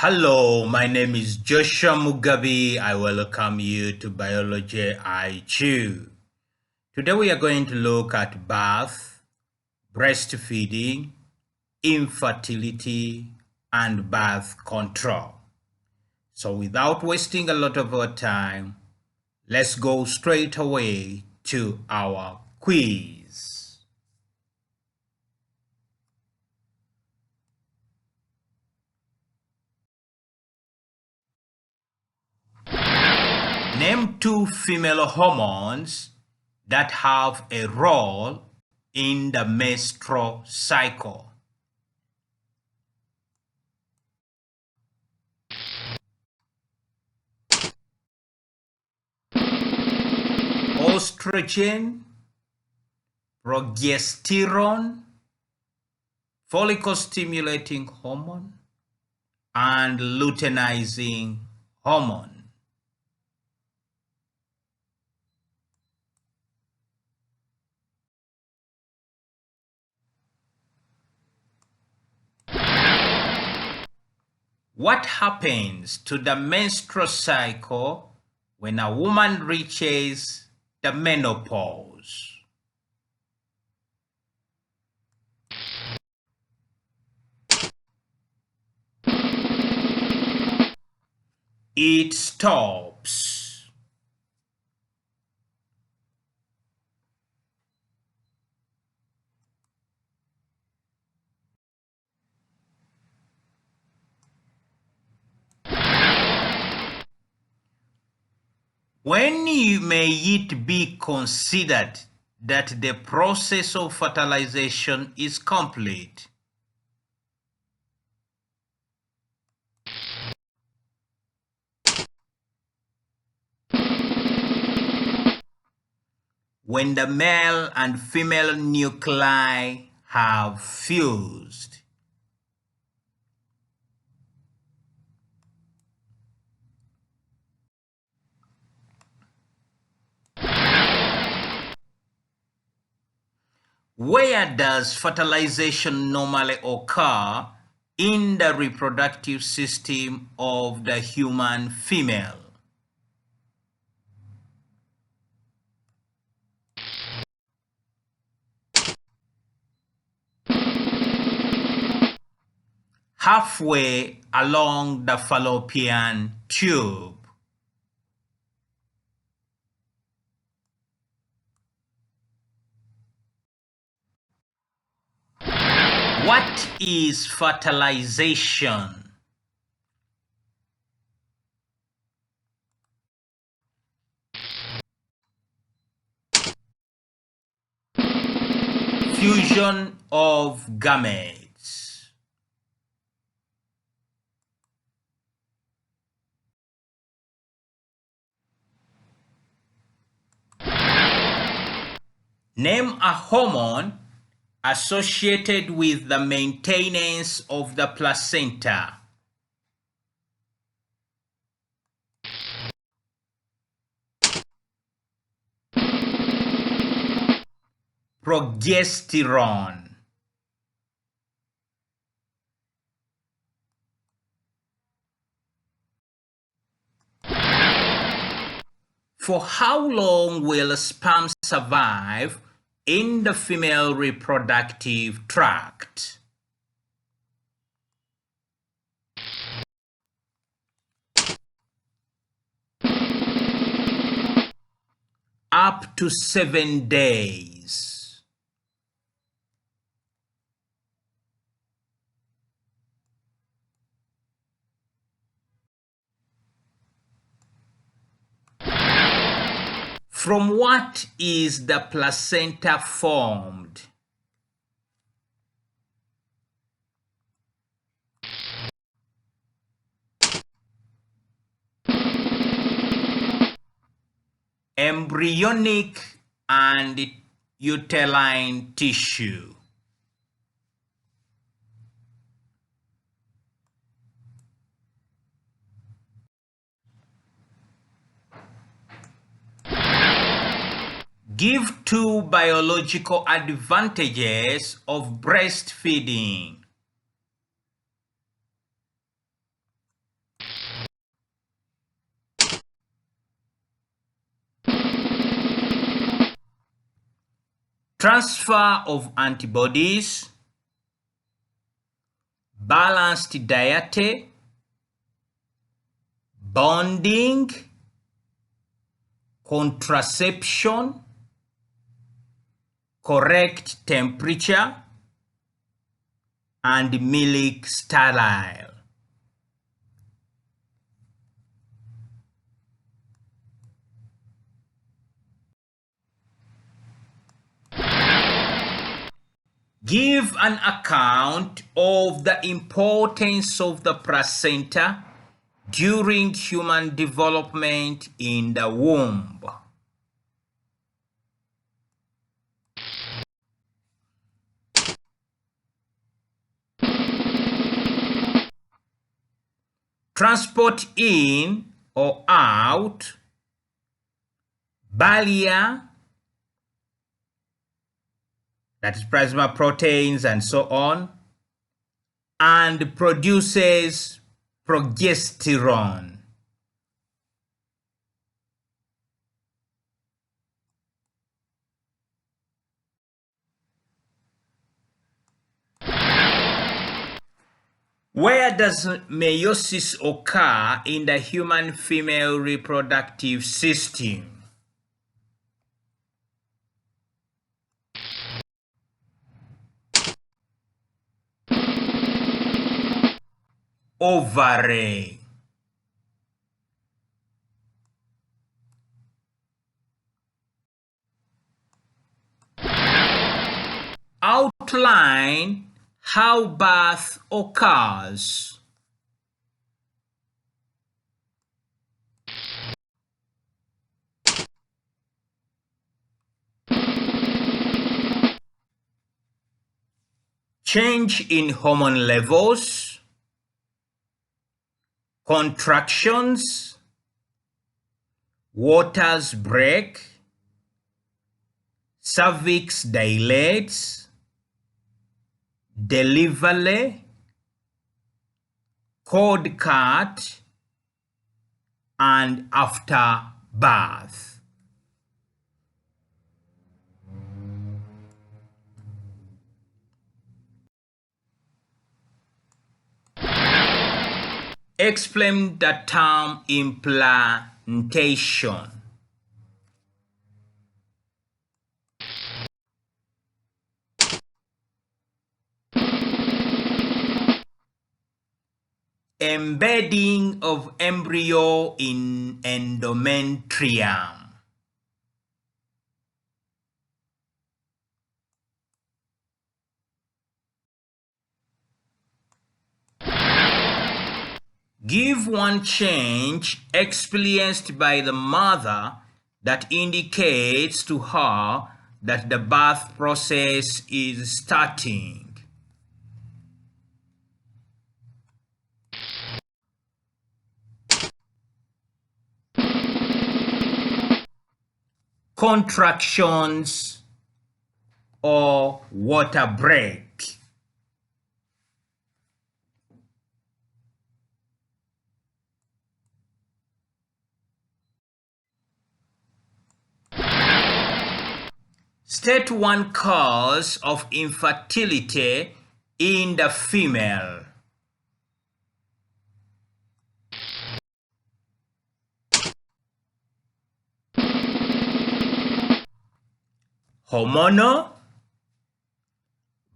Hello, my name is Joshua Mugabi. I welcome you to Biology I Chew. Today we are going to look at birth, breastfeeding, infertility, and birth control. So without wasting a lot of our time, let's go straight away to our quiz. Name two female hormones that have a role in the menstrual cycle. Estrogen, progesterone, follicle-stimulating hormone, and luteinizing hormone. What happens to the menstrual cycle when a woman reaches the menopause? It stops. When may it be considered that the process of fertilization is complete? When the male and female nuclei have fused. Where does fertilization normally occur in the reproductive system of the human female? Halfway along the fallopian tube. What is fertilization? Fusion of gametes. Name a hormone associated with the maintenance of the placenta. Progesterone. For how long will sperm survive in the female reproductive tract? Up to 7 days. From what is the placenta formed? Embryonic and uterine tissue. Give two biological advantages of breastfeeding. transfer of antibodies, balanced diet, bonding, contraception, correct temperature, and milk sterile. Give an account of the importance of the placenta during human development in the womb. Transport in or out, barrier, that is plasma proteins and so on, and produces progesterone. Where does meiosis occur in the human female reproductive system? Ovary. Outline how birth occurs. Change in hormone levels, contractions, waters break, cervix dilates, delivery, cord cut, and after birth. Explain the term implantation. Embedding of embryo in endometrium. Give one change experienced by the mother that indicates to her that the birth process is starting. Contractions or water break. State one cause of infertility in the female. Hormonal,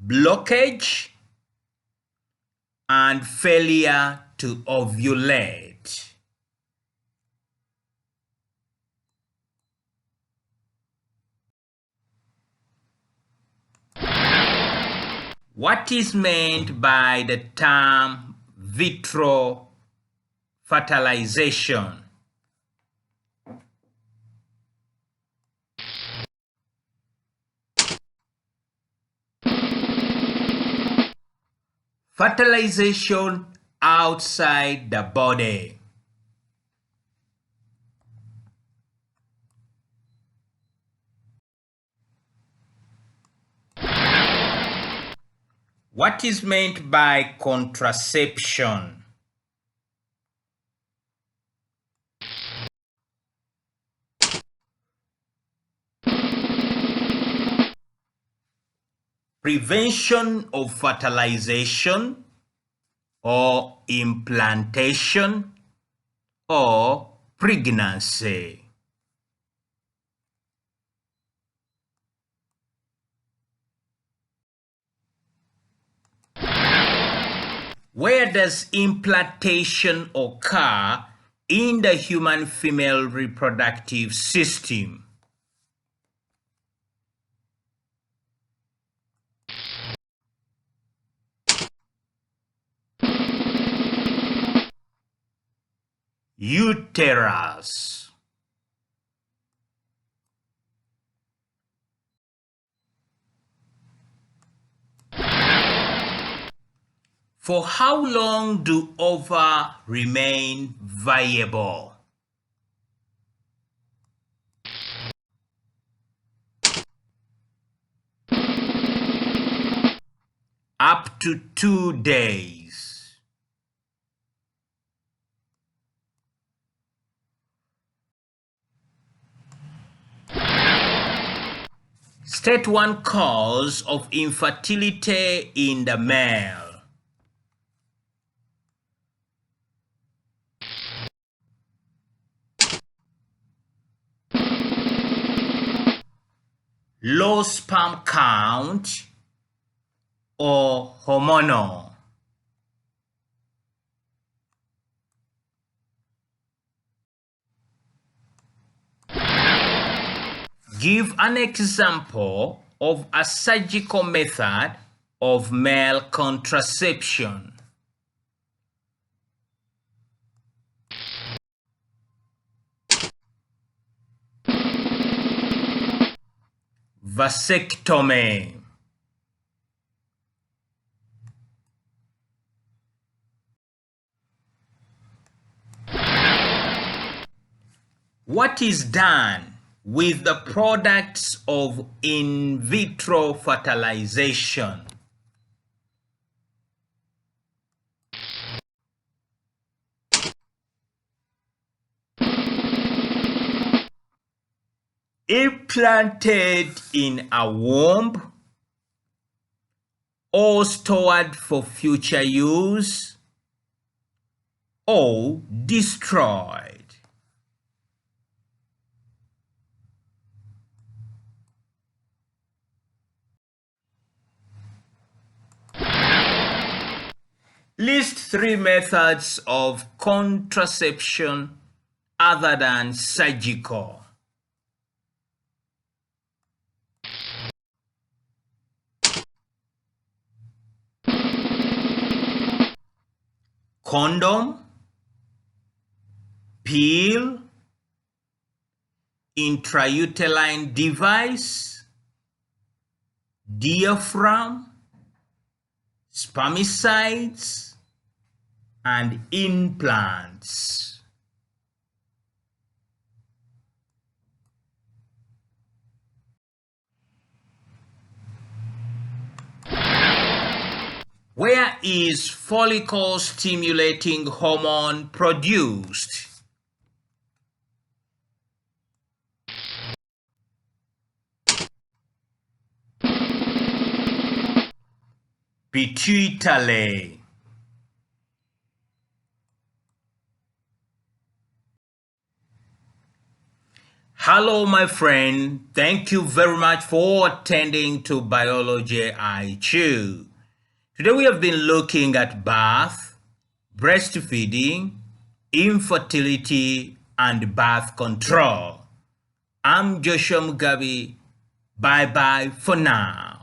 blockage, and failure to ovulate. What is meant by the term vitro fertilization? Fertilization outside the body. What is meant by contraception? prevention of fertilization or implantation or pregnancy. Where does implantation occur in the human female reproductive system? Uterus. For how long do ova remain viable? Up to 2 days. State one cause of infertility in the male. Low sperm count or hormonal. Give an example of a surgical method of male contraception. Vasectomy. What is done with the products of in vitro fertilization? Implanted in a womb or stored for future use or destroyed. List 3 methods of contraception other than surgical. Condom, pill, intrauterine device, diaphragm, spermicides, and implants. Where is follicle stimulating hormone produced? Pituitary. Hello, my friend. Thank you very much for attending to Biology I Chew. Today we have been looking at birth, breastfeeding, infertility, and birth control. I'm Joshua Mugabi. Bye-bye for now.